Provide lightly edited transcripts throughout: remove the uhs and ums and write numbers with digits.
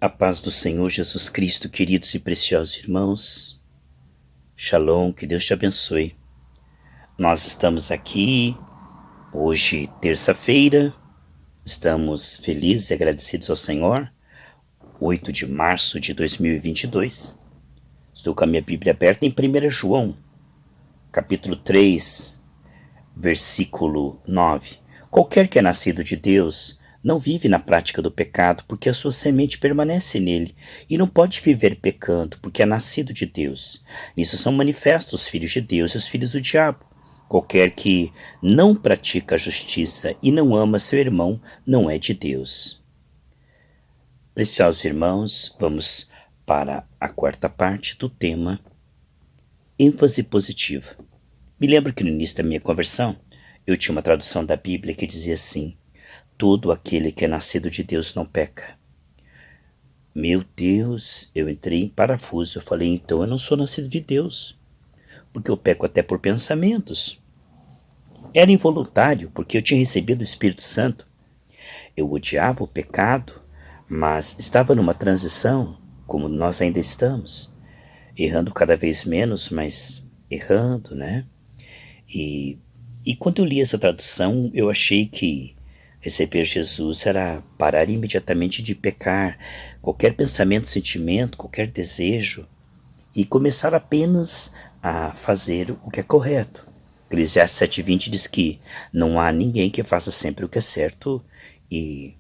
A paz do Senhor Jesus Cristo, queridos e preciosos irmãos. Shalom, que Deus te abençoe. Nós estamos aqui, hoje, terça-feira, estamos felizes e agradecidos ao Senhor, 8 de março de 2022. Estou com a minha Bíblia aberta em 1 João, capítulo 3, versículo 9. Qualquer que é nascido de Deus não vive na prática do pecado, porque a sua semente permanece nele, e não pode viver pecando, porque é nascido de Deus. Nisso são manifestos os filhos de Deus e os filhos do diabo. Qualquer que não pratica a justiça e não ama seu irmão, não é de Deus. Preciosos irmãos, vamos para a quarta parte do tema ênfase positiva. Me lembro que no início da minha conversão, eu tinha uma tradução da Bíblia que dizia assim: todo aquele que é nascido de Deus não peca. Meu Deus, eu entrei em parafuso. Eu falei, então eu não sou nascido de Deus, porque eu peco até por pensamentos. Era involuntário, porque eu tinha recebido o Espírito Santo. Eu odiava o pecado, mas estava numa transição, como nós ainda estamos, errando cada vez menos, mas errando, né? E quando eu li essa tradução, eu achei que receber Jesus era parar imediatamente de pecar, qualquer pensamento, sentimento, qualquer desejo, e começar apenas a fazer o que é correto. Eclesiastes 7:20 diz que não há ninguém que faça sempre o que é certo e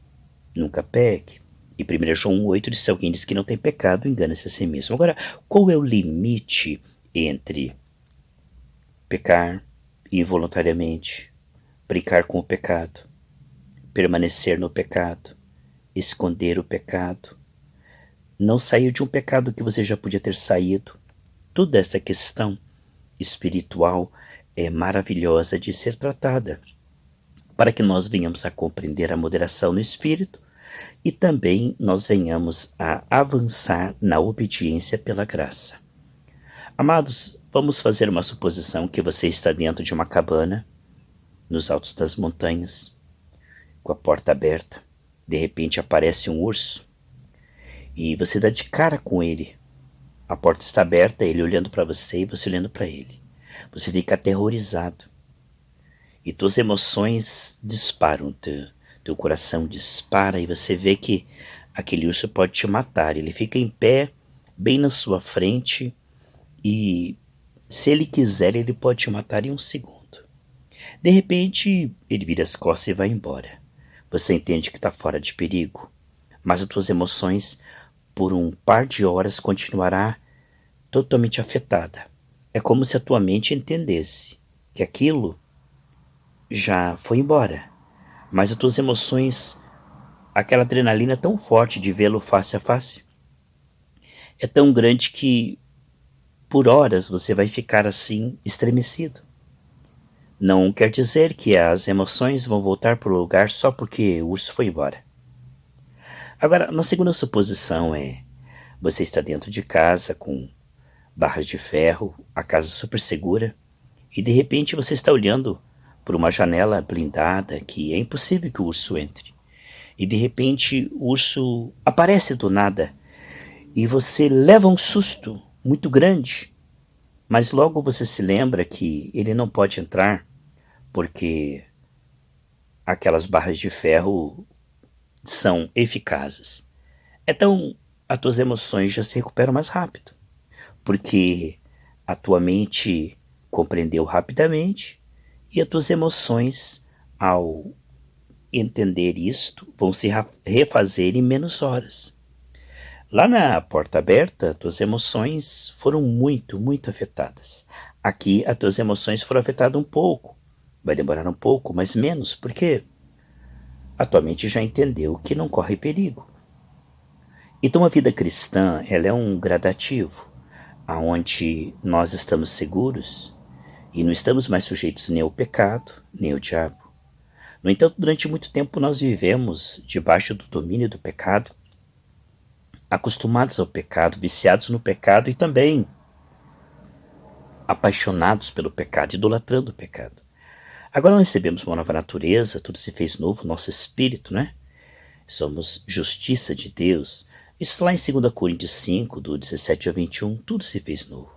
nunca peque. E 1 João 1:8 diz que se alguém diz que não tem pecado, engana-se a si mesmo. Agora, qual é o limite entre pecar involuntariamente, brincar com o pecado, permanecer no pecado, esconder o pecado, não sair de um pecado que você já podia ter saído? Toda essa questão espiritual é maravilhosa de ser tratada, para que nós venhamos a compreender a moderação no espírito e também nós venhamos a avançar na obediência pela graça. Amados, vamos fazer uma suposição que você está dentro de uma cabana, nos altos das montanhas, com a porta aberta. De repente aparece um urso e você dá de cara com ele. A porta está aberta, ele olhando para você e você olhando para ele. Você fica aterrorizado e tuas emoções disparam, teu coração dispara e você vê que aquele urso pode te matar. Ele fica em pé, bem na sua frente, e se ele quiser, ele pode te matar em um segundo. De repente, ele vira as costas e vai embora. Você entende que está fora de perigo, mas as tuas emoções, por um par de horas, continuará totalmente afetada. É como se a tua mente entendesse que aquilo já foi embora, mas as tuas emoções, aquela adrenalina tão forte de vê-lo face a face, é tão grande que por horas você vai ficar assim, estremecido. Não quer dizer que as emoções vão voltar para o lugar só porque o urso foi embora. Agora, na segunda suposição você está dentro de casa com barras de ferro, a casa super segura, e de repente você está olhando por uma janela blindada que é impossível que o urso entre. E de repente o urso aparece do nada e você leva um susto muito grande, mas logo você se lembra que ele não pode entrar porque aquelas barras de ferro são eficazes. Então as tuas emoções já se recuperam mais rápido, porque a tua mente compreendeu rapidamente e as tuas emoções, ao entender isto, vão se refazer em menos horas. Lá na porta aberta, tuas emoções foram muito, muito afetadas. Aqui, as tuas emoções foram afetadas um pouco. Vai demorar um pouco, mas menos, porque a tua mente já entendeu que não corre perigo. Então a vida cristã, ela é um gradativo, aonde nós estamos seguros e não estamos mais sujeitos nem ao pecado, nem ao diabo. No entanto, durante muito tempo nós vivemos debaixo do domínio do pecado, acostumados ao pecado, viciados no pecado e também apaixonados pelo pecado, idolatrando o pecado. Agora nós recebemos uma nova natureza, tudo se fez novo, nosso espírito, né? Somos justiça de Deus, Isso lá em 2 Coríntios 5, do 17 ao 21, tudo se fez novo.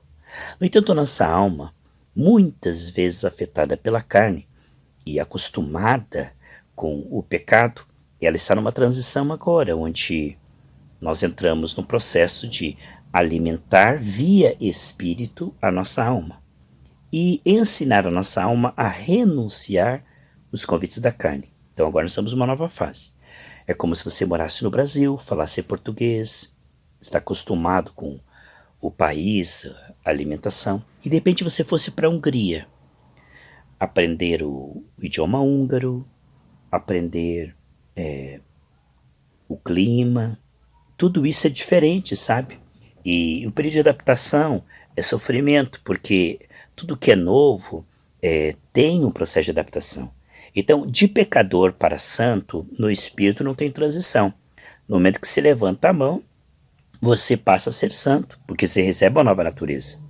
No entanto, a nossa alma, muitas vezes afetada pela carne e acostumada com o pecado, ela está numa transição agora, onde nós entramos no processo de alimentar via Espírito a nossa alma e ensinar a nossa alma a renunciar os convites da carne. Então agora nós estamos numa nova fase. É como se você morasse no Brasil, falasse português, está acostumado com o país, a alimentação, e de repente você fosse para a Hungria, aprender o idioma húngaro, aprender o clima, tudo isso é diferente, sabe? E o período de adaptação é sofrimento, porque tudo que é novo tem um processo de adaptação. Então, de pecador para santo, no espírito não tem transição. No momento que se levanta a mão, você passa a ser santo, porque você recebe uma nova natureza.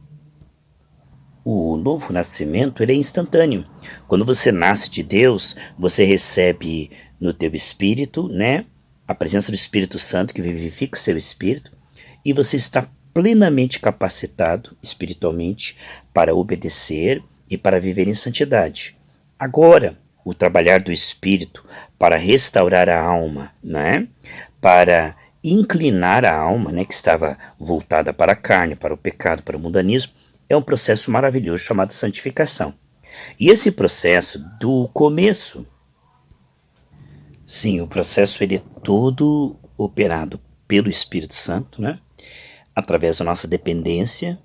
O novo nascimento ele é instantâneo. Quando você nasce de Deus, você recebe no teu espírito, né, a presença do Espírito Santo que vivifica o seu espírito, e você está plenamente capacitado espiritualmente para obedecer e para viver em santidade. Agora, o trabalhar do Espírito para restaurar a alma, né? Para inclinar a alma, né, que estava voltada para a carne, para o pecado, para o mundanismo, é um processo maravilhoso chamado santificação. E esse processo do começo, sim, o processo ele é todo operado pelo Espírito Santo, né? Através da nossa dependência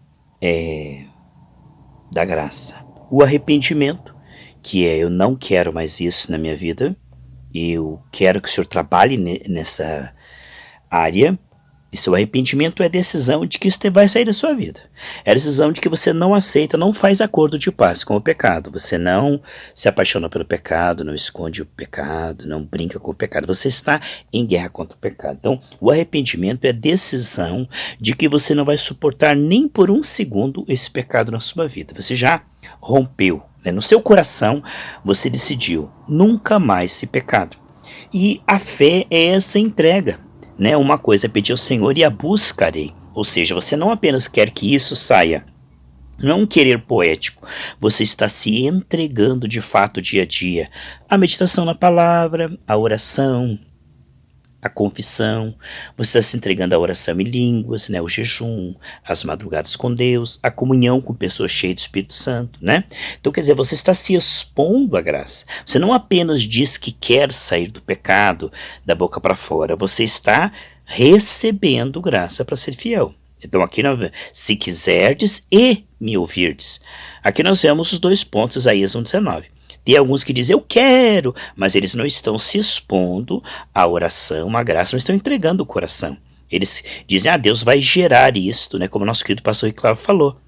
da graça. O arrependimento, que é eu não quero mais isso na minha vida, eu quero que o Senhor trabalhe nessa área, e seu arrependimento é a decisão de que isso vai sair da sua vida. É a decisão de que você não aceita, não faz acordo de paz com o pecado. Você não se apaixona pelo pecado, não esconde o pecado, não brinca com o pecado. Você está em guerra contra o pecado. Então, o arrependimento é a decisão de que você não vai suportar nem por um segundo esse pecado na sua vida. Você já rompeu, né? No seu coração, você decidiu nunca mais esse pecado. E a fé é essa entrega. Né? Uma coisa é pedir ao Senhor e a buscarei. Ou seja, você não apenas quer que isso saia, não é um querer poético, você está se entregando de fato dia a dia. A meditação na palavra, a oração, a confissão, você está se entregando à oração em línguas, né? O jejum, as madrugadas com Deus, a comunhão com pessoas cheias do Espírito Santo, né? Então, quer dizer, você está se expondo à graça. Você não apenas diz que quer sair do pecado da boca para fora, você está recebendo graça para ser fiel. Então, aqui, se quiserdes e me ouvirdes. Aqui nós vemos os dois pontos, Isaías 1,19. Tem alguns que dizem, eu quero, mas eles não estão se expondo à oração, à graça, não estão entregando o coração. Eles dizem, Deus vai gerar isto, né? Como o nosso querido pastor Ricardo falou.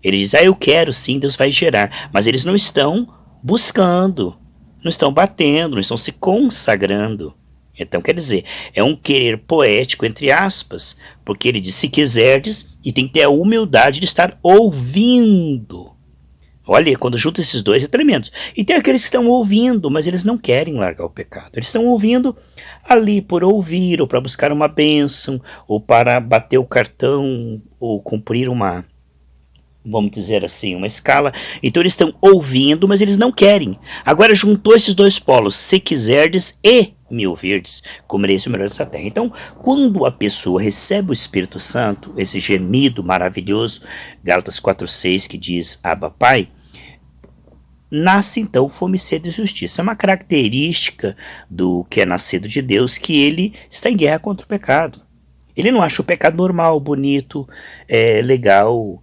Ele diz, eu quero sim, Deus vai gerar. Mas eles não estão buscando, não estão batendo, não estão se consagrando. Então, quer dizer, é um querer poético, entre aspas, porque ele diz, se quiserdes, e tem que ter a humildade de estar ouvindo. Olha, quando junta esses dois é tremendo. E tem aqueles que estão ouvindo, mas eles não querem largar o pecado. Eles estão ouvindo ali por ouvir, ou para buscar uma bênção, ou para bater o cartão, ou cumprir uma, vamos dizer assim, uma escala. Então eles estão ouvindo, mas eles não querem. Agora juntou esses dois polos, se quiserdes e me ouvirdes, comereis o melhor dessa terra. Então, quando a pessoa recebe o Espírito Santo, esse gemido maravilhoso, Gálatas 4,6, que diz, Abba Pai, nasce então fome, sede e justiça. É uma característica do que é nascido de Deus, que ele está em guerra contra o pecado. Ele não acha o pecado normal, bonito, legal,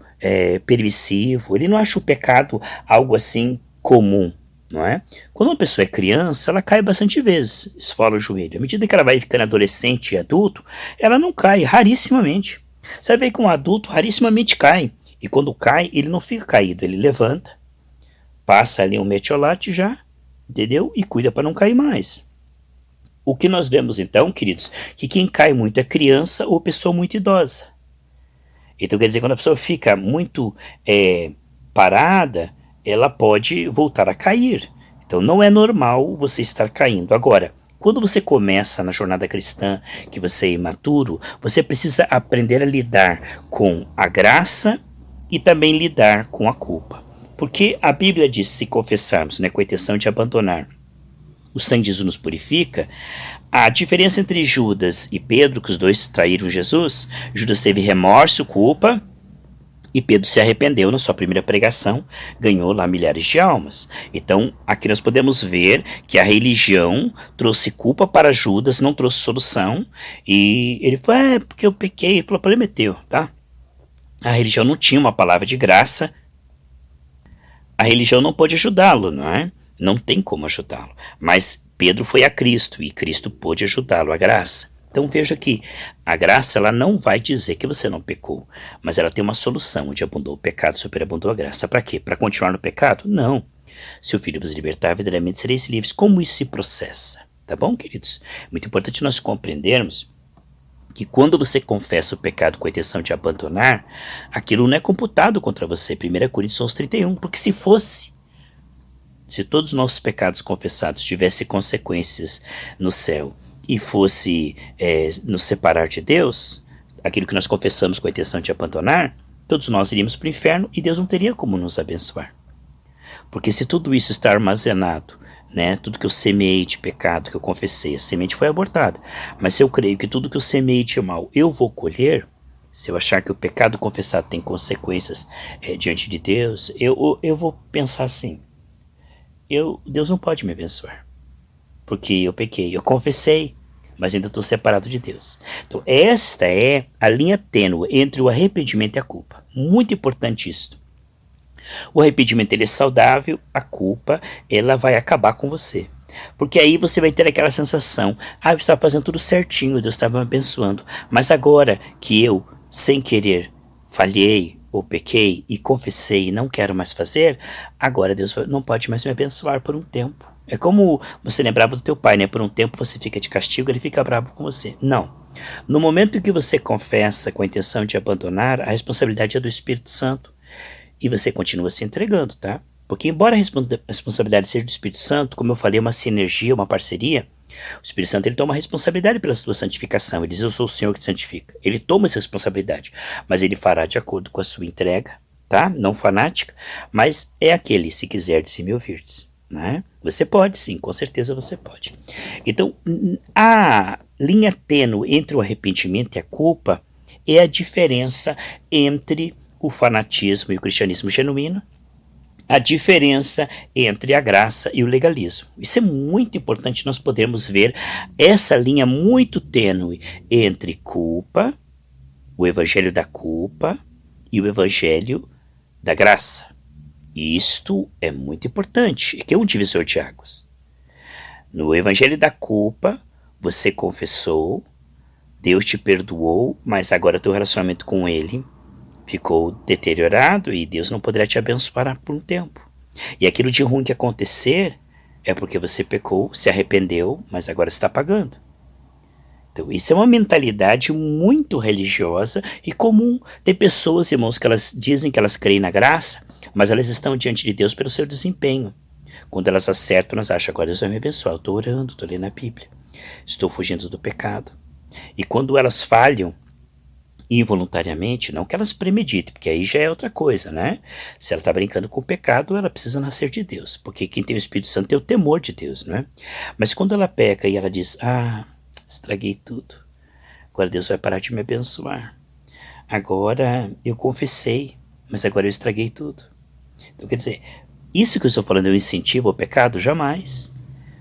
permissivo. Ele não acha o pecado algo assim comum. Não é? Quando uma pessoa é criança, ela cai bastante vezes, esfola o joelho. À medida que ela vai ficando adolescente e adulto, ela não cai, rarissimamente. Você vê que um adulto rarissimamente cai. E quando cai, ele não fica caído, ele levanta, passa ali um metiolate já, entendeu? E cuida para não cair mais. O que nós vemos então, queridos, que quem cai muito é criança ou pessoa muito idosa. Então quer dizer, quando a pessoa fica muito parada, ela pode voltar a cair. Então não é normal você estar caindo. Agora, quando você começa na jornada cristã, que você é imaturo, você precisa aprender a lidar com a graça e também lidar com a culpa. Porque a Bíblia diz, se confessarmos, com a intenção de abandonar, o sangue de Jesus nos purifica. A diferença entre Judas e Pedro, que os dois traíram Jesus, Judas teve remorso, culpa, e Pedro se arrependeu na sua primeira pregação, ganhou lá milhares de almas. Então, aqui nós podemos ver que a religião trouxe culpa para Judas, não trouxe solução, e ele falou, porque eu pequei, ele falou, o problema é teu, tá? A religião não tinha uma palavra de graça, a religião não pôde ajudá-lo, não é? Não tem como ajudá-lo. Mas Pedro foi a Cristo e Cristo pôde ajudá-lo, a graça. Então veja que a graça ela não vai dizer que você não pecou, mas ela tem uma solução, onde abundou o pecado, superabundou a graça. Para quê? Para continuar no pecado? Não. Se o Filho vos libertar, verdadeiramente sereis livres. Como isso se processa? Tá bom, queridos? Muito importante nós compreendermos que quando você confessa o pecado com a intenção de abandonar, aquilo não é computado contra você. 1 Coríntios 31, porque se todos os nossos pecados confessados tivessem consequências no céu e fosse nos separar de Deus, aquilo que nós confessamos com a intenção de abandonar, todos nós iríamos para o inferno e Deus não teria como nos abençoar. Porque se tudo isso está armazenado, tudo que eu semeei de pecado, que eu confessei, a semente foi abortada. Mas se eu creio que tudo que eu semeei de mal eu vou colher, se eu achar que o pecado confessado tem consequências diante de Deus, eu vou pensar assim, Deus não pode me abençoar, porque eu pequei, eu confessei, mas ainda estou separado de Deus. Então esta é a linha tênue entre o arrependimento e a culpa. Muito importante isso. O arrependimento ele é saudável, a culpa ela vai acabar com você. Porque aí você vai ter aquela sensação, eu estava fazendo tudo certinho, Deus estava me abençoando, mas agora que eu, sem querer, falhei ou pequei e confessei e não quero mais fazer, agora Deus não pode mais me abençoar por um tempo. É como você lembrava do teu pai, por um tempo você fica de castigo, ele fica bravo com você. Não. No momento em que você confessa com a intenção de abandonar, a responsabilidade é do Espírito Santo. E você continua se entregando, tá? Porque embora a responsabilidade seja do Espírito Santo, como eu falei, é uma sinergia, uma parceria, o Espírito Santo ele toma a responsabilidade pela sua santificação. Ele diz, eu sou o Senhor que te santifica. Ele toma essa responsabilidade, mas ele fará de acordo com a sua entrega, tá? Não fanática, mas é aquele, se quiserdes e me ouvirdes, né? Você pode sim, com certeza você pode. Então, a linha tênue entre o arrependimento e a culpa é a diferença entre o fanatismo e o cristianismo genuíno, a diferença entre a graça e o legalismo. Isso é muito importante nós podermos ver essa linha muito tênue entre culpa, o evangelho da culpa e o evangelho da graça. E isto é muito importante, é que é um divisor de águas. No evangelho da culpa, você confessou, Deus te perdoou, mas agora teu relacionamento com Ele ficou deteriorado e Deus não poderá te abençoar por um tempo. E aquilo de ruim que acontecer é porque você pecou, se arrependeu, mas agora está pagando. Então isso é uma mentalidade muito religiosa e comum. Tem pessoas, irmãos, que elas dizem que elas creem na graça, mas elas estão diante de Deus pelo seu desempenho. Quando elas acertam, elas acham, agora Deus vai me abençoar, eu estou orando, estou lendo a Bíblia, estou fugindo do pecado. E quando elas falham, involuntariamente, não que elas premeditem, porque aí já é outra coisa, né? Se ela está brincando com o pecado, ela precisa nascer de Deus, porque quem tem o Espírito Santo tem o temor de Deus, né? Mas quando ela peca e ela diz, estraguei tudo, agora Deus vai parar de me abençoar, agora eu confessei, mas agora eu estraguei tudo. Então quer dizer, isso que eu estou falando é um incentivo ao pecado? Jamais.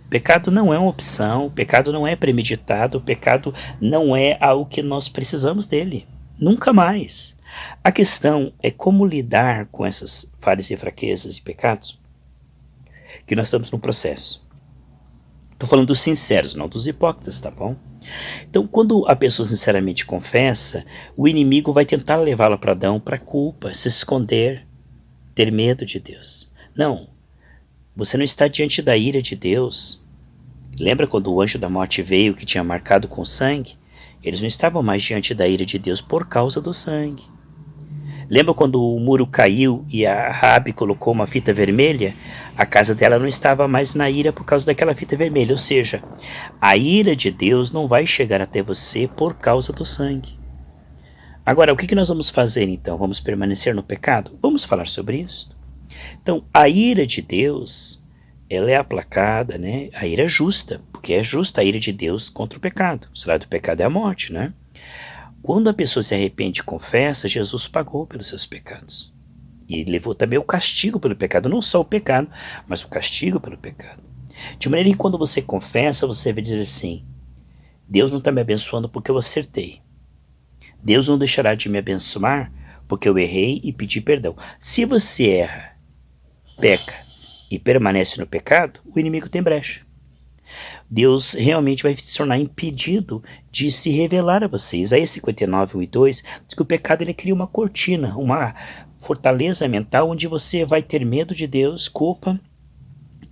Pecado não é uma opção, o pecado não é premeditado, o pecado não é algo que nós precisamos dele. Nunca mais. A questão é como lidar com essas falhas e fraquezas e pecados que nós estamos no processo. Estou falando dos sinceros, não dos hipócritas, tá bom? Então, quando a pessoa sinceramente confessa, o inimigo vai tentar levá-la para Adão, para a culpa, se esconder, ter medo de Deus. Não, você não está diante da ira de Deus. Lembra quando o anjo da morte veio que tinha marcado com sangue? Eles não estavam mais diante da ira de Deus por causa do sangue. Lembra quando o muro caiu e a Raabe colocou uma fita vermelha? A casa dela não estava mais na ira por causa daquela fita vermelha, ou seja, a ira de Deus não vai chegar até você por causa do sangue. Agora, o que nós vamos fazer então? Vamos permanecer no pecado? Vamos falar sobre isso. Então, a ira de Deus, ela é aplacada, né? A ira é justa, porque é justa a ira de Deus contra o pecado. O salário do pecado é a morte, né? Quando a pessoa se arrepende e confessa, Jesus pagou pelos seus pecados. E levou também o castigo pelo pecado, não só o pecado, mas o castigo pelo pecado. De maneira que quando você confessa, você vai dizer assim: Deus não está me abençoando porque eu acertei. Deus não deixará de me abençoar porque eu errei e pedi perdão. Se você erra, peca e permanece no pecado, o inimigo tem brecha. Deus realmente vai se tornar impedido de se revelar a você. Isaías 59, 1 e 2 diz que o pecado ele cria uma cortina, uma fortaleza mental onde você vai ter medo de Deus, culpa,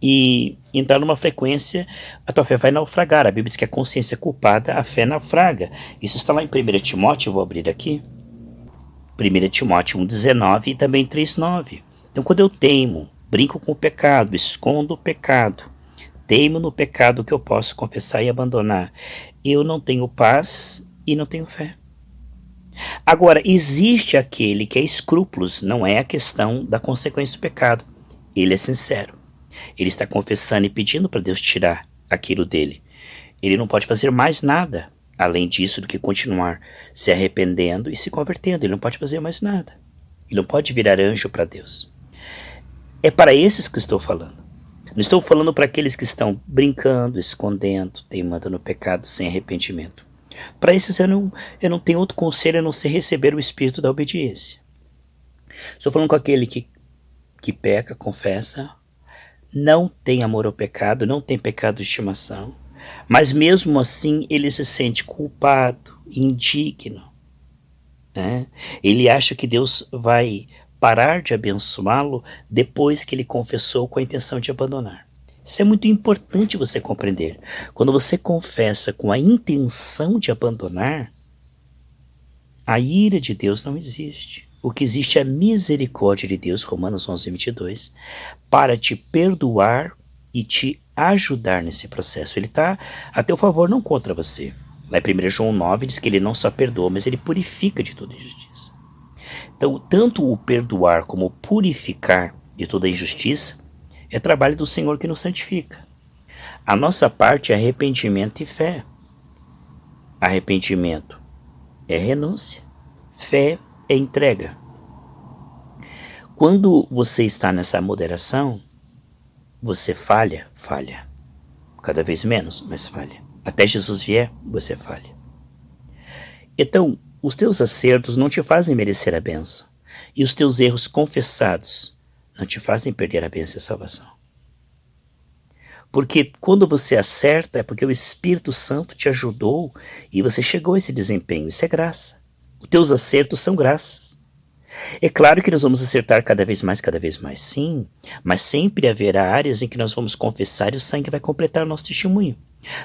e entrar numa frequência, a tua fé vai naufragar. A Bíblia diz que a consciência culpada, a fé naufraga. Isso está lá em 1 Timóteo, eu vou abrir aqui. 1 Timóteo 1,19 e também 3,9. Então quando eu teimo, brinco com o pecado, escondo o pecado, teimo no pecado que eu posso confessar e abandonar, eu não tenho paz e não tenho fé. Agora, existe aquele que é escrúpulos, não é a questão da consequência do pecado. Ele é sincero. Ele está confessando e pedindo para Deus tirar aquilo dele. Ele não pode fazer mais nada além disso do que continuar se arrependendo e se convertendo. Ele não pode fazer mais nada. Ele não pode virar anjo para Deus. É para esses que estou falando. Não estou falando para aqueles que estão brincando, escondendo, teimando no pecado sem arrependimento. Para esses eu não tenho outro conselho a não ser receber o espírito da obediência. Estou falando com aquele que peca, confessa, não tem amor ao pecado, não tem pecado de estimação, mas mesmo assim ele se sente culpado, indigno, né? Ele acha que Deus vai parar de abençoá-lo depois que ele confessou com a intenção de abandonar. Isso é muito importante você compreender. Quando você confessa com a intenção de abandonar, a ira de Deus não existe. O que existe é a misericórdia de Deus, Romanos 11, 22, para te perdoar e te ajudar nesse processo. Ele está a teu favor, não contra você. Lá em 1 João 9 diz que ele não só perdoa, mas ele purifica de toda injustiça. Então, tanto o perdoar como o purificar de toda injustiça é trabalho do Senhor que nos santifica. A nossa parte é arrependimento e fé. Arrependimento é renúncia, fé é entrega. Quando você está nessa moderação, você falha. Cada vez menos, mas falha. Até Jesus vier, você falha. Então, os teus acertos não te fazem merecer a bênção. E os teus erros confessados não te fazem perder a bênção e a salvação. Porque quando você acerta, é porque o Espírito Santo te ajudou e você chegou a esse desempenho. Isso é graça. Os teus acertos são graças. É claro que nós vamos acertar cada vez mais, sim, mas sempre haverá áreas em que nós vamos confessar e o sangue vai completar o nosso testemunho.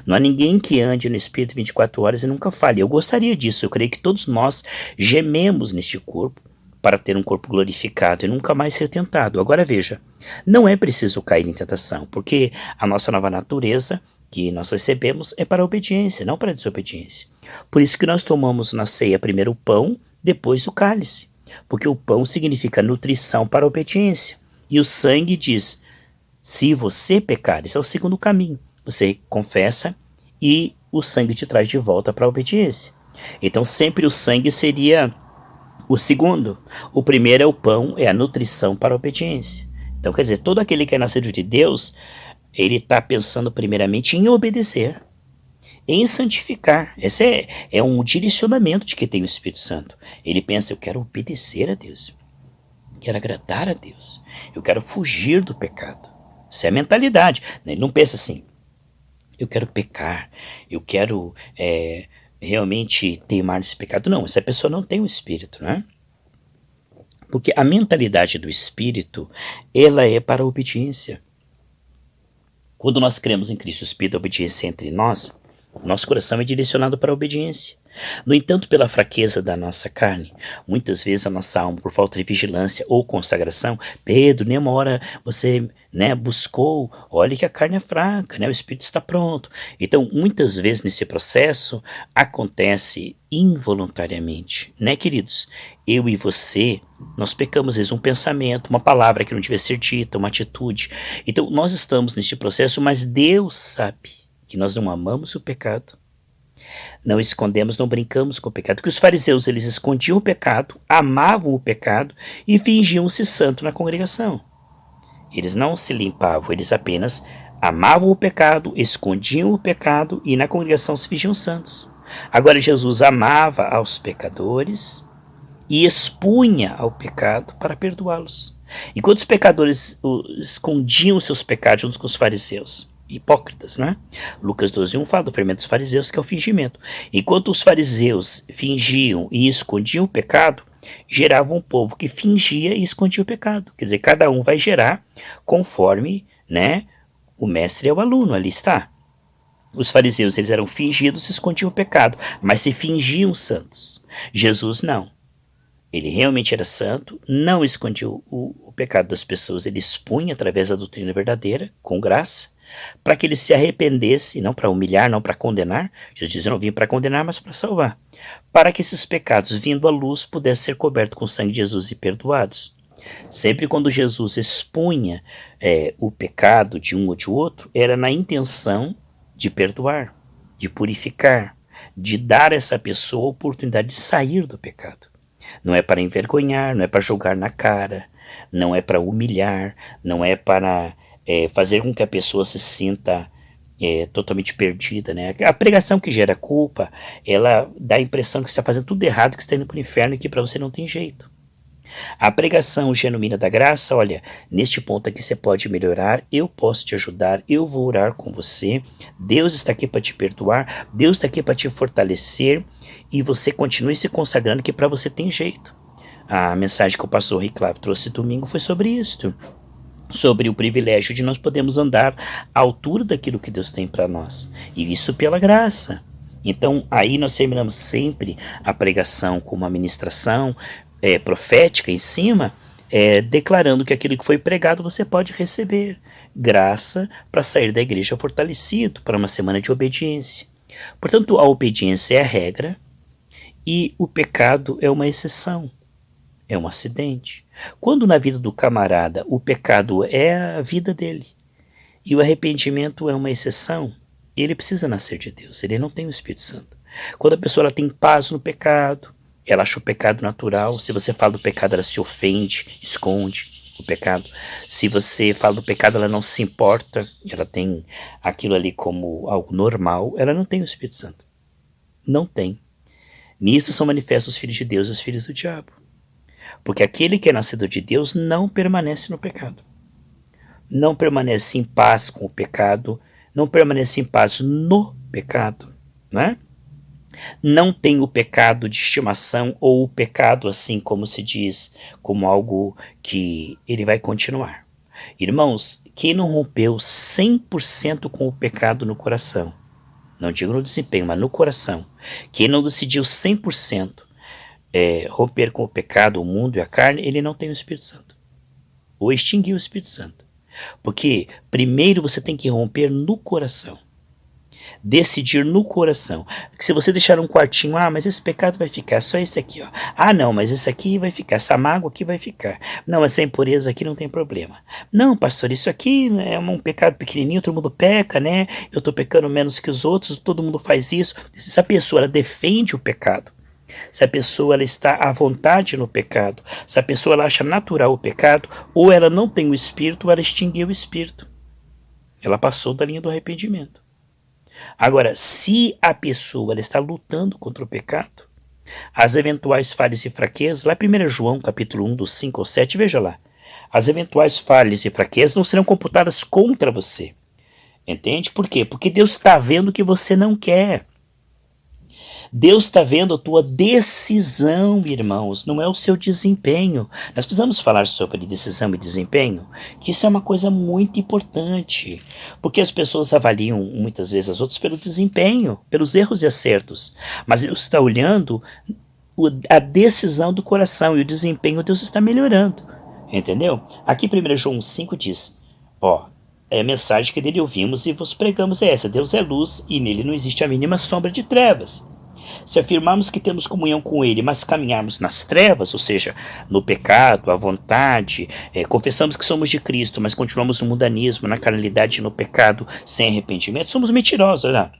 Não há ninguém que ande no Espírito 24 horas e nunca fale. Eu gostaria disso, eu creio que todos nós gememos neste corpo para ter um corpo glorificado e nunca mais ser tentado. Agora veja, não é preciso cair em tentação, porque a nossa nova natureza que nós recebemos é para a obediência, não para a desobediência. Por isso que nós tomamos na ceia primeiro o pão, depois o cálice. Porque o pão significa nutrição para a obediência. E o sangue diz, se você pecar, esse é o segundo caminho. Você confessa e o sangue te traz de volta para a obediência. Então sempre o sangue seria o segundo. O primeiro é o pão, é a nutrição para a obediência. Então quer dizer, todo aquele que é nascido de Deus, ele está pensando primeiramente em obedecer, em santificar. Esse é um direcionamento de quem tem o Espírito Santo. Ele pensa, eu quero obedecer a Deus, quero agradar a Deus, eu quero fugir do pecado. Essa é a mentalidade. Ele não pensa assim, eu quero pecar, eu quero realmente teimar nesse pecado. Não, essa pessoa não tem o Espírito, né? Porque a mentalidade do Espírito, ela é para a obediência. Quando nós cremos em Cristo, o Espírito da obediência entre nós, o nosso coração é direcionado para a obediência. No entanto, pela fraqueza da nossa carne, muitas vezes a nossa alma, por falta de vigilância ou consagração, Pedro, nem uma hora você buscou, olha que a carne é fraca, o espírito está pronto. Então, muitas vezes nesse processo, acontece involuntariamente, queridos? Eu e você, nós pecamos, às vezes, um pensamento, uma palavra que não devia ser dita, uma atitude. Então, nós estamos neste processo, mas Deus sabe que nós não amamos o pecado. Não escondemos, não brincamos com o pecado. Que os fariseus, eles escondiam o pecado, amavam o pecado e fingiam-se santo na congregação. Eles não se limpavam, eles apenas amavam o pecado, escondiam o pecado e na congregação se fingiam santos. Agora Jesus amava aos pecadores e expunha ao pecado para perdoá-los. Enquanto os pecadores escondiam seus pecados junto com os fariseus, hipócritas, Lucas 12:1 fala do fermento dos fariseus, que é o fingimento. Enquanto os fariseus fingiam e escondiam o pecado, gerava um povo que fingia e escondia o pecado. Quer dizer, cada um vai gerar conforme, o mestre é o aluno, ali está. Os fariseus, eles eram fingidos e escondiam o pecado, mas se fingiam santos. Jesus não. Ele realmente era santo, não escondia o pecado das pessoas, ele expunha através da doutrina verdadeira, com graça, para que ele se arrependesse, não para humilhar, não para condenar. Jesus diz, eu não vim para condenar, mas para salvar. Para que esses pecados, vindo à luz, pudessem ser cobertos com o sangue de Jesus e perdoados. Sempre quando Jesus expunha o pecado de um ou de outro, era na intenção de perdoar, de purificar, de dar a essa pessoa a oportunidade de sair do pecado. Não é para envergonhar, não é para jogar na cara, não é para humilhar, não é para fazer com que a pessoa se sinta totalmente perdida, A pregação que gera culpa, ela dá a impressão que você está fazendo tudo errado, que você está indo para o inferno e que para você não tem jeito. A pregação genuína da graça, olha, neste ponto aqui você pode melhorar, eu posso te ajudar, eu vou orar com você, Deus está aqui para te perdoar, Deus está aqui para te fortalecer, e você continue se consagrando que para você tem jeito. A mensagem que o pastor Riclave trouxe domingo foi sobre isso, sobre o privilégio de nós podermos andar à altura daquilo que Deus tem para nós, e isso pela graça. Então aí nós terminamos sempre a pregação com uma ministração profética em cima, declarando que aquilo que foi pregado você pode receber graça para sair da igreja fortalecido para uma semana de obediência. Portanto, a obediência é a regra e o pecado é uma exceção, é um acidente. Quando na vida do camarada o pecado é a vida dele e o arrependimento é uma exceção, ele precisa nascer de Deus, ele não tem o Espírito Santo. Quando a pessoa ela tem paz no pecado, ela acha o pecado natural. Se você fala do pecado, ela se ofende, esconde o pecado. Se você fala do pecado, ela não se importa, ela tem aquilo ali como algo normal, ela não tem o Espírito Santo. Não tem. Nisso são manifestos os filhos de Deus e os filhos do diabo. Porque aquele que é nascido de Deus não permanece no pecado. Não permanece em paz com o pecado, não permanece em paz no pecado, Não tem o pecado de estimação ou o pecado, assim como se diz, como algo que ele vai continuar. Irmãos, quem não rompeu 100% com o pecado no coração, não digo no desempenho, mas no coração, quem não decidiu 100% romper com o pecado, o mundo e a carne, ele não tem o Espírito Santo. Ou extinguiu o Espírito Santo. Porque primeiro você tem que romper no coração. Decidir no coração. Se você deixar um quartinho, mas esse pecado vai ficar, só esse aqui, não, mas esse aqui vai ficar, essa mágoa aqui vai ficar. Não, essa impureza aqui não tem problema. Não, pastor, isso aqui é um pecado pequenininho, todo mundo peca, Eu estou pecando menos que os outros, todo mundo faz isso. Se a pessoa ela defende o pecado, se a pessoa ela está à vontade no pecado, se a pessoa ela acha natural o pecado, ou ela não tem o Espírito, ou ela extinguiu o Espírito. Ela passou da linha do arrependimento. Agora, se a pessoa ela está lutando contra o pecado, as eventuais falhas e fraquezas, lá em 1 João capítulo 1, dos 5 ao 7, veja lá, as eventuais falhas e fraquezas não serão computadas contra você. Entende? Por quê? Porque Deus está vendo que você não quer. Deus está vendo a tua decisão, irmãos, não é o seu desempenho. Nós precisamos falar sobre decisão e desempenho, que isso é uma coisa muito importante, porque as pessoas avaliam muitas vezes as outras pelo desempenho, pelos erros e acertos, mas Deus está olhando a decisão do coração, e o desempenho Deus está melhorando, entendeu? Aqui 1 João 5 diz, é a mensagem que dele ouvimos e vos pregamos é essa: Deus é luz e nele não existe a mínima sombra de trevas. Se afirmarmos que temos comunhão com ele, mas caminharmos nas trevas, ou seja, no pecado, à vontade, confessamos que somos de Cristo, mas continuamos no mundanismo, na carnalidade e no pecado, sem arrependimento, somos mentirosos, olha lá.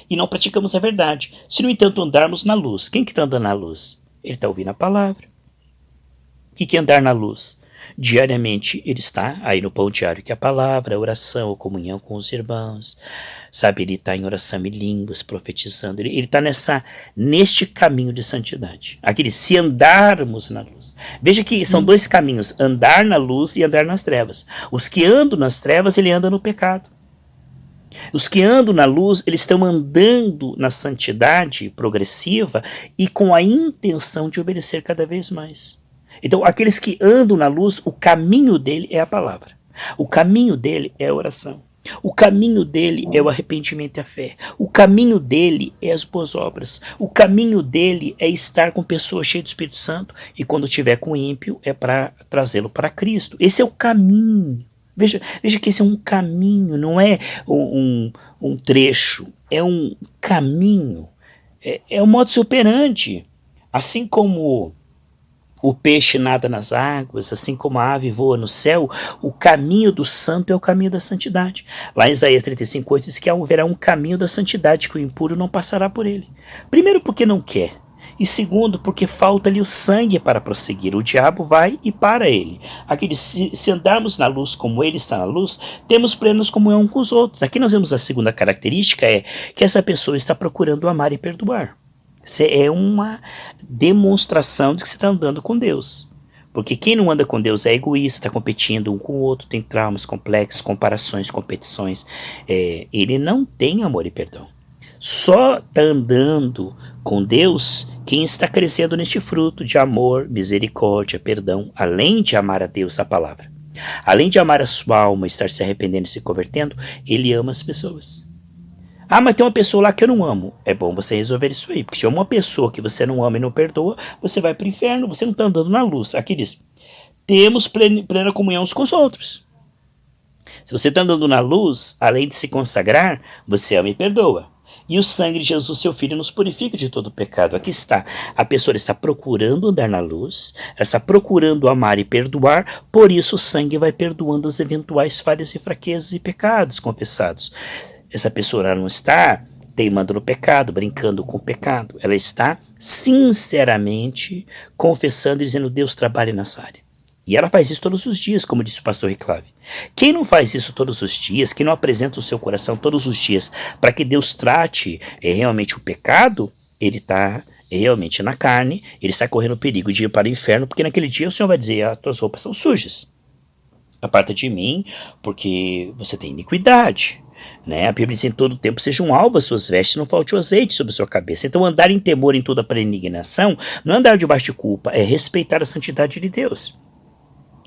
E não praticamos a verdade. Se, no entanto, andarmos na luz, quem que está andando na luz? Ele está ouvindo a palavra. O que é andar na luz? Diariamente ele está aí no pão diário, que é a palavra, a oração, a comunhão com os irmãos, sabe, ele está em oração em línguas, profetizando, ele está neste caminho de santidade, aquele se andarmos na luz. Veja que são dois caminhos, andar na luz e andar nas trevas. Os que andam nas trevas, ele anda no pecado. Os que andam na luz, eles estão andando na santidade progressiva e com a intenção de obedecer cada vez mais. Então, aqueles que andam na luz, o caminho dele é a palavra. O caminho dele é a oração. O caminho dele é o arrependimento e a fé. O caminho dele é as boas obras. O caminho dele é estar com pessoas cheias do Espírito Santo. E quando estiver com o ímpio, é para trazê-lo para Cristo. Esse é o caminho. Veja que esse é um caminho, não é um trecho. É um caminho. É o modus operandi. Assim como o peixe nada nas águas, assim como a ave voa no céu, o caminho do santo é o caminho da santidade. Lá em Isaías 35:8 diz que haverá um caminho da santidade, que o impuro não passará por ele. Primeiro, porque não quer. E segundo, porque falta-lhe o sangue para prosseguir. O diabo vai e para ele. Se andarmos na luz como ele está na luz, temos plenos comunhão com os outros. Aqui nós vemos a segunda característica, é que essa pessoa está procurando amar e perdoar. Isso é uma demonstração de que você está andando com Deus. Porque quem não anda com Deus é egoísta, está competindo um com o outro, tem traumas complexos, comparações, competições. Ele não tem amor e perdão. Só está andando com Deus quem está crescendo neste fruto de amor, misericórdia, perdão, além de amar a Deus, a palavra. Além de amar a sua alma, estar se arrependendo e se convertendo, ele ama as pessoas. Mas tem uma pessoa lá que eu não amo. É bom você resolver isso aí, porque se é uma pessoa que você não ama e não perdoa, você vai para o inferno, você não está andando na luz. Aqui diz, temos plena comunhão uns com os outros. Se você está andando na luz, além de se consagrar, você ama e perdoa. E o sangue de Jesus, seu Filho, nos purifica de todo pecado. Aqui está, a pessoa está procurando andar na luz, ela está procurando amar e perdoar, por isso o sangue vai perdoando as eventuais falhas e fraquezas e pecados confessados. Essa pessoa não está teimando no pecado, brincando com o pecado. Ela está sinceramente confessando e dizendo, Deus trabalha nessa área. E ela faz isso todos os dias, como disse o pastor Reclave. Quem não faz isso todos os dias, quem não apresenta o seu coração todos os dias para que Deus trate realmente o pecado, ele está realmente na carne, ele está correndo o perigo de ir para o inferno, porque naquele dia o Senhor vai dizer, as tuas roupas são sujas. Aparta de mim, porque você tem iniquidade. A Bíblia diz, em todo tempo sejam alvas suas vestes, não falte o azeite sobre a sua cabeça. Então andar em temor em toda peregrinação não é andar debaixo de culpa, é respeitar a santidade de Deus.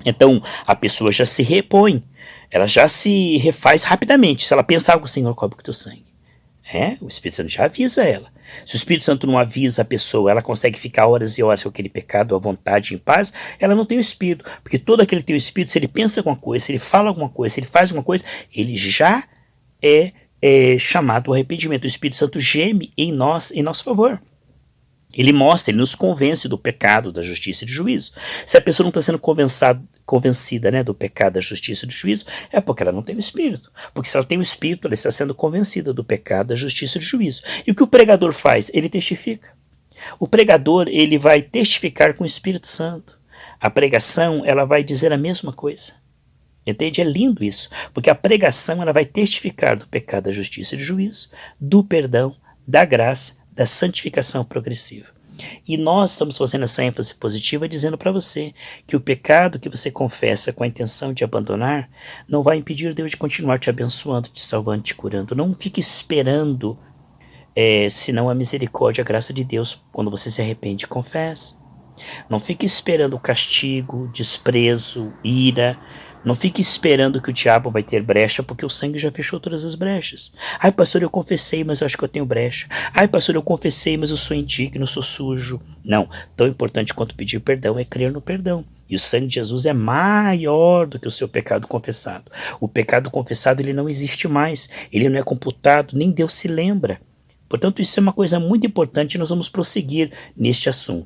Então a pessoa já se repõe, ela já se refaz rapidamente. Se ela pensar algo, Senhor, cobre com o teu sangue. O Espírito Santo já avisa ela. Se o Espírito Santo não avisa a pessoa, ela consegue ficar horas e horas com aquele pecado à vontade, em paz, ela não tem o Espírito. Porque todo aquele que tem o Espírito, se ele pensa alguma coisa, se ele fala alguma coisa, se ele faz alguma coisa, ele já é chamado ao arrependimento. O Espírito Santo geme em nosso favor. Ele mostra, ele nos convence do pecado, da justiça e do juízo. Se a pessoa não está sendo convencida do pecado, da justiça e do juízo, é porque ela não tem o Espírito. Porque se ela tem o Espírito, ela está sendo convencida do pecado, da justiça e do juízo. E o que o pregador faz? Ele testifica. O pregador, ele vai testificar com o Espírito Santo. A pregação, ela vai dizer a mesma coisa. Entende? É lindo isso, porque a pregação ela vai testificar do pecado, da justiça e do juízo, do perdão, da graça, da santificação progressiva. E nós estamos fazendo essa ênfase positiva dizendo para você que o pecado que você confessa com a intenção de abandonar não vai impedir Deus de continuar te abençoando, te salvando, te curando. Não fique esperando senão a misericórdia, a graça de Deus, quando você se arrepende, confessa. Não fique esperando castigo, desprezo, ira. Não fique esperando que o diabo vai ter brecha, porque o sangue já fechou todas as brechas. Ai, pastor, eu confessei, mas eu acho que eu tenho brecha. Ai, pastor, eu confessei, mas eu sou indigno, eu sou sujo. Não, tão importante quanto pedir perdão é crer no perdão. E o sangue de Jesus é maior do que o seu pecado confessado. O pecado confessado, ele não existe mais. Ele não é computado, nem Deus se lembra. Portanto, isso é uma coisa muito importante e nós vamos prosseguir neste assunto.